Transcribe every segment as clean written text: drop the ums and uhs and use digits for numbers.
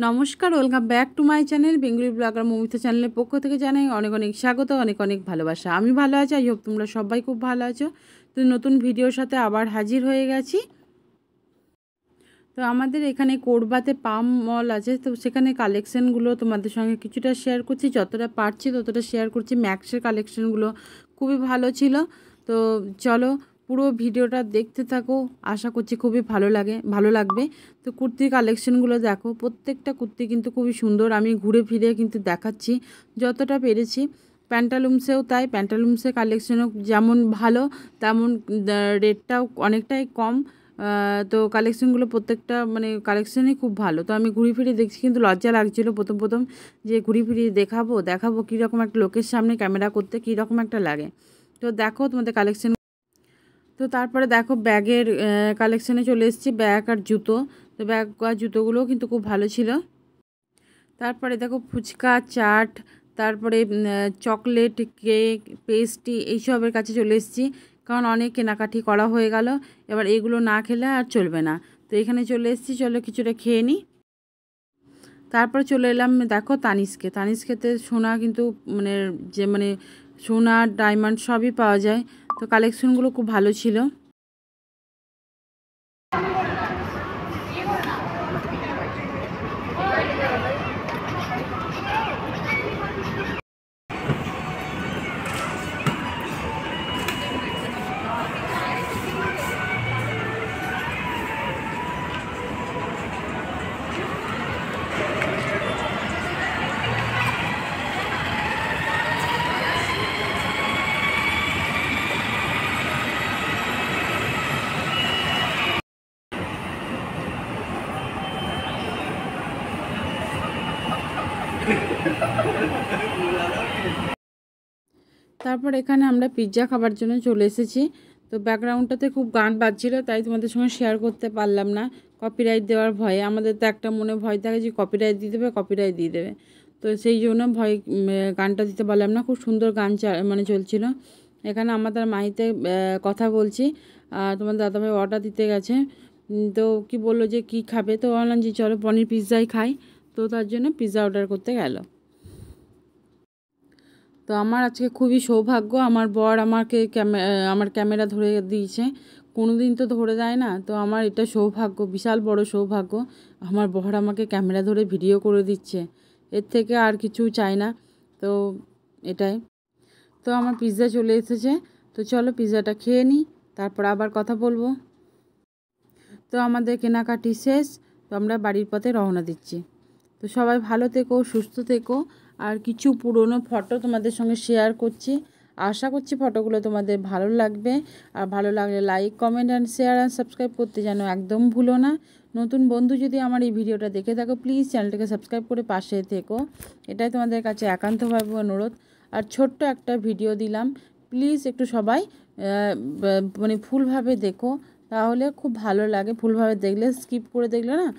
নমস্কার, welcome back to my channel Bengali blogger Moumita চ্যানেলের পক্ষ থেকে জানাই অনেক অনেক স্বাগত, অনেক অনেক ভালোবাসা। আমি ভালো আছি, আই হোপ তোমরা সবাই খুব ভালো আছো। তো নতুন ভিডিওর সাথে আবার হাজির হয়ে গেছি। তো আমাদের এখানে কোরবাতে পাম মল আছে, তো সেখানে কালেকশানগুলো তোমাদের সঙ্গে কিছুটা শেয়ার করছি, যতটা পারছি ততটা শেয়ার করছি। ম্যাক্সের কালেকশানগুলো খুবই ভালো ছিল। তো চলো পুরো ভিডিওটা দেখতে থাকো, আশা করছি খুবই ভালো লাগবে। তো কুর্তির কালেকশানগুলো দেখো, প্রত্যেকটা কুর্তি কিন্তু খুবই সুন্দর। আমি ঘুরে ফিরে কিন্তু দেখাচ্ছি যতটা পেরেছি। প্যান্টালুমসেও তাই, প্যান্টালুমসের কালেকশানও যেমন ভালো তেমন রেটটাও অনেকটাই কম। তো কালেকশানগুলো প্রত্যেকটা কালেকশানই খুব ভালো। তো আমি ঘুরে ফিরে দেখছি, কিন্তু লজ্জা লাগছিলো প্রথম যে ঘুরে ফিরে দেখাবো কীরকম একটা লোকের সামনে ক্যামেরা করতে কীরকম একটা লাগে। তো দেখো তোমাদের কালেকশান। তো তারপরে দেখো ব্যাগের কালেকশানে চলে এসেছি, ব্যাগ আর জুতো। তো ব্যাগ আর জুতোগুলোও কিন্তু খুব ভালো ছিল। তারপরে দেখো ফুচকা, চাট, তারপরে চকলেট, কেক, পেস্ট্রি এইসবের কাছে চলে এসেছি, কারণ অনেক কেনাকাটি করা হয়ে গেল। এবার এগুলো না খেলে আর চলবে না। তো এখানে চলে এসেছি, চলো কিছুটা খেয়ে নিই। তারপরে চলে এলাম দেখো তানিস্কেতে সোনা কিন্তু সোনা ডায়মন্ড সবই পাওয়া যায়। তো কালেকশনগুলো খুব ভালো ছিল। তারপর এখানে আমরা পিৎজা খাবার জন্য চলে এসেছি। তো ব্যাকগ্রাউন্ডটাতে খুব গান বাজছিল, তাই তোমাদের সঙ্গে শেয়ার করতে পারলাম না কপিরাইট দেওয়ার ভয়ে। আমাদের তো একটা মনে ভয় থাকে যে কপিরাইট দিয়ে দেবে। তো সেই জন্য গানটা দিতে পারলাম না। খুব সুন্দর গান চলছিল। এখানে আমাদের মাহিতে কথা বলছি, তোমার দাদাভাই অর্ডার দিতে গেছে। তো কি বললো যে কি খাবে, তো বললাম যে চলো পনির পিৎজাই খাই। তো তার জন্য পিৎজা অর্ডার করতে গেল। তো আমার আজকে খুবই সৌভাগ্য, আমার বর আমাকে আমার ক্যামেরা ধরে দিয়েছে। কোনো দিন তো ধরে দেয় না, তো আমার এটা সৌভাগ্য, বিশাল বড় সৌভাগ্য। আমার বর আমাকে ক্যামেরা ধরে ভিডিও করে দিচ্ছে, এর থেকে আর কিছু চাই না। তো এটাই। তো আমার পিৎজা চলে এসেছে, তো চলো পিৎজাটা খেয়ে নিই, তারপর আবার কথা বলবো। তো আমাদের কেনাকাটি শেষ, তো আমরা বাড়ির পথে রওনা দিচ্ছি। তো সবাই ভালো থেকো, সুস্থ থেকো। আর কিছু পুরনো ফটো তোমাদের সঙ্গে শেয়ার করছি, আশা করছি ফটোগুলো তোমাদের ভালো লাগবে। আর ভালো লাগলে like, comment and share and subscribe করতে যেন একদম ভুলো না। নতুন বন্ধু যদি আমার এই ভিডিওটা দেখে থাকো, প্লিজ চ্যানেলটাকে সাবস্ক্রাইব করে পাশে থেকো, এটাই তোমাদের কাছে একান্তভাবে অনুরোধ। আর ছোট্ট একটা ভিডিও দিলাম, প্লিজ একটু সবাই ফুলভাবে দেখো, তাহলে খুব ভালো লাগে। ফুলভাবে দেখলে, স্কিপ করে দেখলে না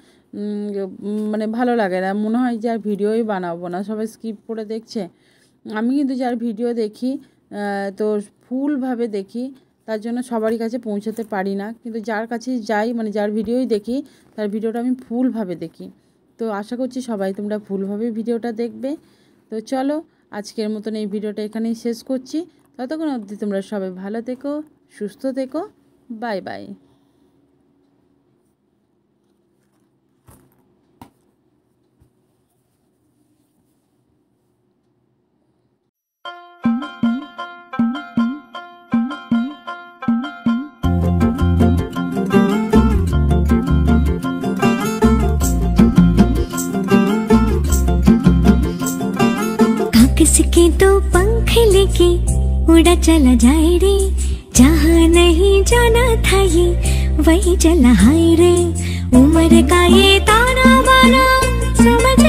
ভালো লাগে না, মনে হয় যে আর ভিডিওই বানাবো না, সবাই স্কিপ করে দেখছে। আমি কিন্তু যার ভিডিও দেখি তো ফুলভাবে দেখি, তার জন্য সবারই কাছে পৌঁছাতে পারি না, কিন্তু যার কাছে যাই যার ভিডিওই দেখি তার ভিডিওটা আমি ফুলভাবে দেখি। তো আশা করছি সবাই তোমরা ফুলভাবে ভিডিওটা দেখবে। তো চলো আজকের মতন এই ভিডিওটা এখানেই শেষ করছি। ততক্ষণ অবধি তোমরা সবাই ভালো থেকো, সুস্থ থেকো। Bye bye. किसके तो पंख लेके उड़ा चला जाए रे, जहाँ नहीं जाना था ये वही चला हाय रे। उम्र का ये ताना बाना समझ